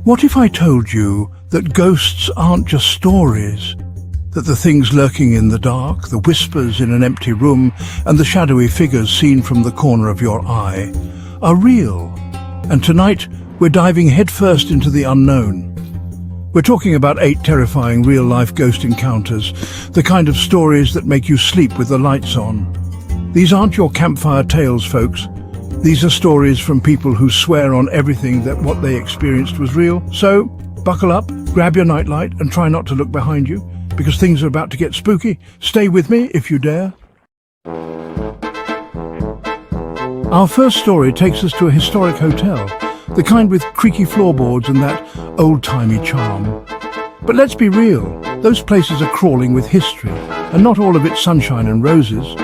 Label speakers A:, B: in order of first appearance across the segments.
A: What if I told you that ghosts aren't just stories, that the things lurking in the dark, the whispers in an empty room, and the shadowy figures seen from the corner of your eye are real? And tonight, we're diving headfirst into the unknown. We're talking about 8 terrifying real-life ghost encounters, the kind of stories that make you sleep with the lights on. These aren't your campfire tales, folks. These are stories from people who swear on everything that what they experienced was real. So, buckle up, grab your nightlight, and try not to look behind you, because things are about to get spooky. Stay with me if you dare. Our first story takes us to a historic hotel, the kind with creaky floorboards and that old-timey charm. But let's be real, those places are crawling with history, and not all of it's sunshine and roses.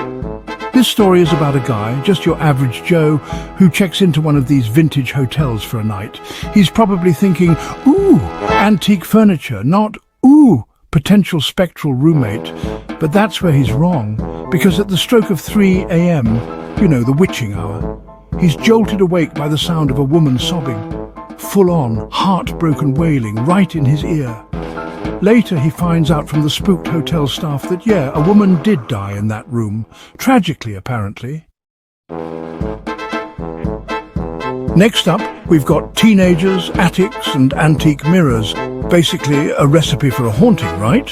A: This story is about a guy, just your average Joe, who checks into one of these vintage hotels for a night. He's probably thinking, ooh, antique furniture, not, ooh, potential spectral roommate. But that's where he's wrong, because at the stroke of 3 AM, you know, the witching hour, he's jolted awake by the sound of a woman sobbing, full-on, heartbroken wailing right in his ear. Later, he finds out from the spooked hotel staff that, yeah, a woman did die in that room. Tragically, apparently. Next up, we've got teenagers, attics, and antique mirrors. Basically, a recipe for a haunting, right?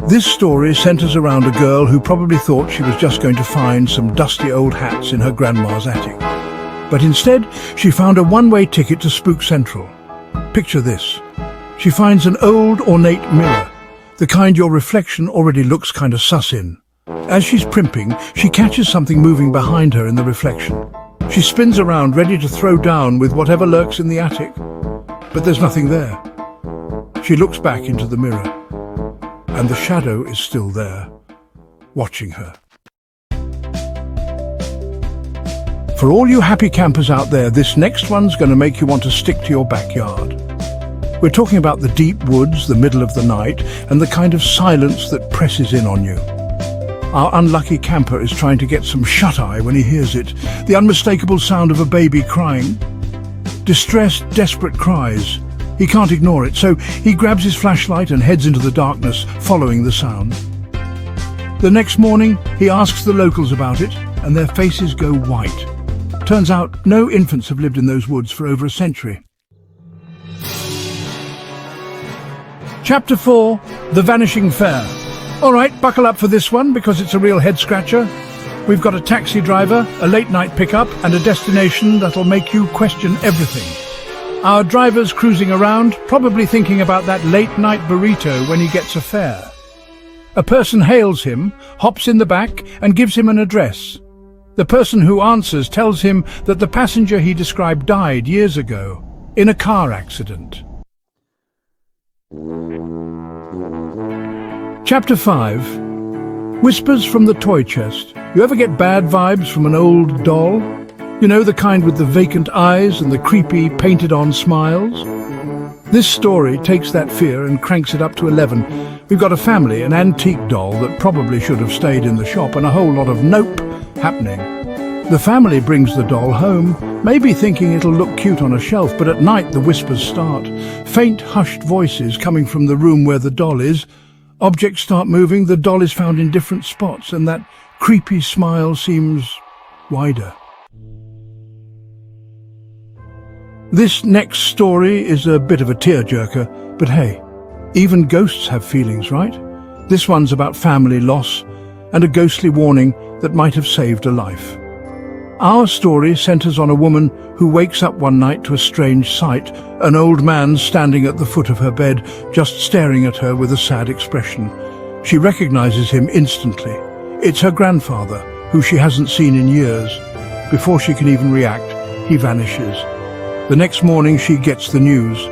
A: This story centers around a girl who probably thought she was just going to find some dusty old hats in her grandma's attic. But instead, she found a one-way ticket to Spook Central. Picture this. She finds an old, ornate mirror, the kind your reflection already looks kind of sus in. As she's primping, she catches something moving behind her in the reflection. She spins around, ready to throw down with whatever lurks in the attic. But there's nothing there. She looks back into the mirror, and the shadow is still there, watching her. For all you happy campers out there, this next one's going to make you want to stick to your backyard. We're talking about the deep woods, the middle of the night, and the kind of silence that presses in on you. Our unlucky camper is trying to get some shut-eye when he hears it, the unmistakable sound of a baby crying. Distressed, desperate cries. He can't ignore it, so he grabs his flashlight and heads into the darkness, following the sound. The next morning, he asks the locals about it, and their faces go white. Turns out, no infants have lived in those woods for over a century. Chapter 4, The Vanishing Fare. All right, buckle up for this one because it's a real head-scratcher. We've got a taxi driver, a late-night pickup, and a destination that'll make you question everything. Our driver's cruising around, probably thinking about that late-night burrito when he gets a fare. A person hails him, hops in the back, and gives him an address. The person who answers tells him that the passenger he described died years ago, in a car accident. Chapter 5. Whispers from the Toy Chest. You ever get bad vibes from an old doll? You know, the kind with the vacant eyes and the creepy, painted-on smiles? This story takes that fear and cranks it up to 11. We've got a family, an antique doll that probably should have stayed in the shop, and a whole lot of nope happening. The family brings the doll home, maybe thinking it'll look cute on a shelf, but at night the whispers start. Faint, hushed voices coming from the room where the doll is. Objects start moving, the doll is found in different spots, and that creepy smile seems wider. This next story is a bit of a tearjerker, but hey, even ghosts have feelings, right? This one's about family loss and a ghostly warning that might have saved a life. Our story centers on a woman who wakes up one night to a strange sight, an old man standing at the foot of her bed, just staring at her with a sad expression. She recognizes him instantly. It's her grandfather, who she hasn't seen in years. Before she can even react, he vanishes. The next morning she gets the news.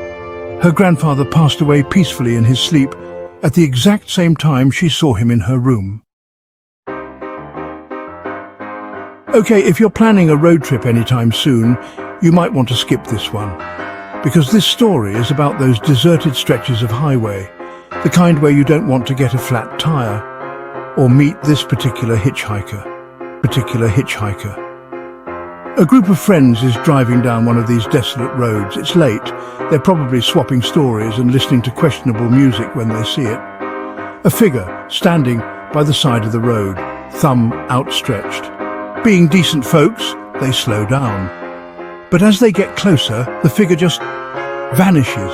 A: Her grandfather passed away peacefully in his sleep at the exact same time she saw him in her room. Okay, if you're planning a road trip anytime soon, you might want to skip this one, because this story is about those deserted stretches of highway, the kind where you don't want to get a flat tire, or meet this particular hitchhiker. A group of friends is driving down one of these desolate roads. It's late. They're probably swapping stories and listening to questionable music when they see it. A figure standing by the side of the road, thumb outstretched. Being decent folks, they slow down. But as they get closer, the figure just vanishes.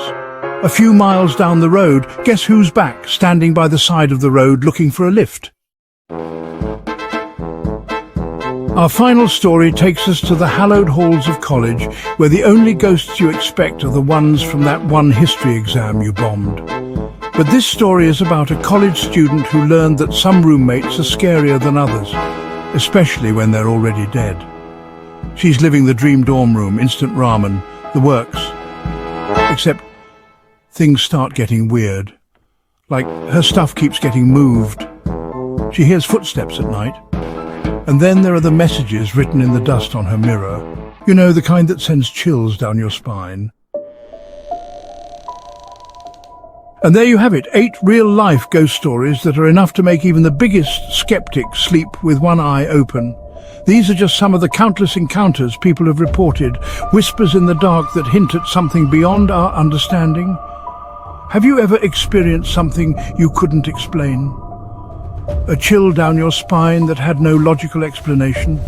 A: A few miles down the road, guess who's back, standing by the side of the road looking for a lift? Our final story takes us to the hallowed halls of college, where the only ghosts you expect are the ones from that one history exam you bombed. But this story is about a college student who learned that some roommates are scarier than others, especially when they're already dead. She's living the dream dorm room, instant ramen, the works. Except things start getting weird. Like her stuff keeps getting moved. She hears footsteps at night. And then there are the messages written in the dust on her mirror. You know, the kind that sends chills down your spine. And there you have it, 8 real-life ghost stories that are enough to make even the biggest skeptic sleep with one eye open. These are just some of the countless encounters people have reported, whispers in the dark that hint at something beyond our understanding. Have you ever experienced something you couldn't explain? A chill down your spine that had no logical explanation?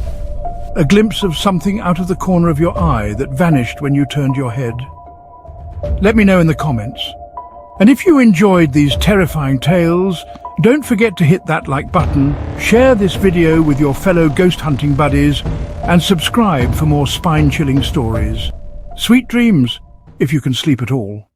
A: A glimpse of something out of the corner of your eye that vanished when you turned your head? Let me know in the comments. And if you enjoyed these terrifying tales, don't forget to hit that like button, share this video with your fellow ghost hunting buddies, and subscribe for more spine-chilling stories. Sweet dreams, if you can sleep at all.